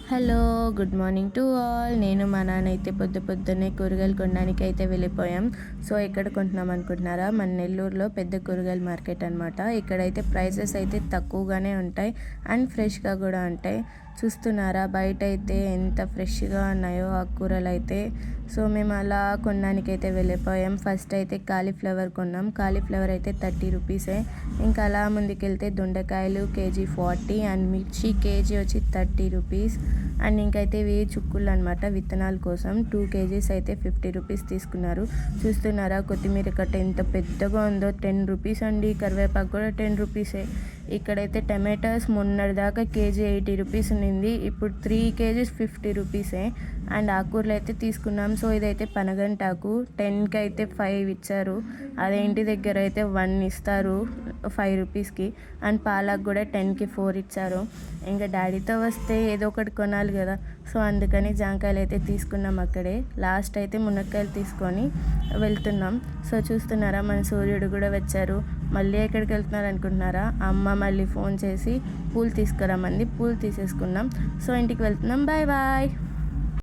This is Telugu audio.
Hello, good morning to all. నేను మా నాన్న అయితే పొద్దున్నే కూరగాయలు కొనడానికి అయితే వెళ్ళిపోయాం. సో ఎక్కడ కొంటున్నాం అనుకుంటున్నారా? మన నెల్లూరులో పెద్ద కూరగాయల మార్కెట్ అనమాట. ఇక్కడైతే ప్రైసెస్ అయితే తక్కువగానే ఉంటాయి అండ్ ఫ్రెష్గా కూడా ఉంటాయి. చూస్తున్నారా బయట అయితే ఎంత ఫ్రెష్గా ఉన్నాయో ఆ కూరలు అయితే. సో మేము అలా కొనడానికి అయితే వెళ్ళిపోయాం. ఫస్ట్ అయితే కాలీఫ్లవర్ కొన్నాం. కాలీఫ్లవర్ అయితే 30 రూపీసే. ఇంకా అలా ముందుకెళ్తే దొండకాయలు కేజీ 40 అండ్ మిర్చి కేజీ వచ్చి 30 రూపీస్. అండ్ ఇంకైతే ఇవి చుక్కులు అనమాట, విత్తనాల కోసం 2 కేజీస్ అయితే 50 రూపీస్ తీసుకున్నారు. చూస్తున్నారా కొత్తిమీర కట్ట ఎంత పెద్దగా ఉందో, 10 రూపీస్ అండి. కరివేపాకు కూడా 10 రూపీసే. ఇక్కడైతే టమాటాస్ మొన్నటిదాకా కేజీ 80 రూపీస్ ఉన్నింది, ఇప్పుడు 3 కేజీస్ 50 రూపీసే. అండ్ ఆకుకూరలు అయితే తీసుకున్నాం. సో ఇదైతే పనగంటాకు, 10కి అయితే 5 ఇచ్చారు. అదే ఇంటి దగ్గర అయితే 1 ఇస్తారు 5 రూపీస్కి. అండ్ పాలకు కూడా 10కి 4 ఇచ్చారు. ఇంకా డాడీతో వస్తే ఏదో ఒకటి కొనాలి కదా, సో అందుకని జాంకాయలు అయితే తీసుకున్నాం అక్కడే. లాస్ట్ అయితే మునక్కాయలు తీసుకొని వెళ్తున్నాం. సో చూస్తున్నారా మన సూర్యుడు కూడా వచ్చారు. మళ్ళీ ఎక్కడికి వెళ్తున్నారు అనుకుంటున్నారా? అమ్మ మళ్ళీ ఫోన్ చేసి పూలు తీసుకురామంది, పూలు తీసేసుకున్నాం. సో ఇంటికి వెళ్తున్నాం. Bye bye.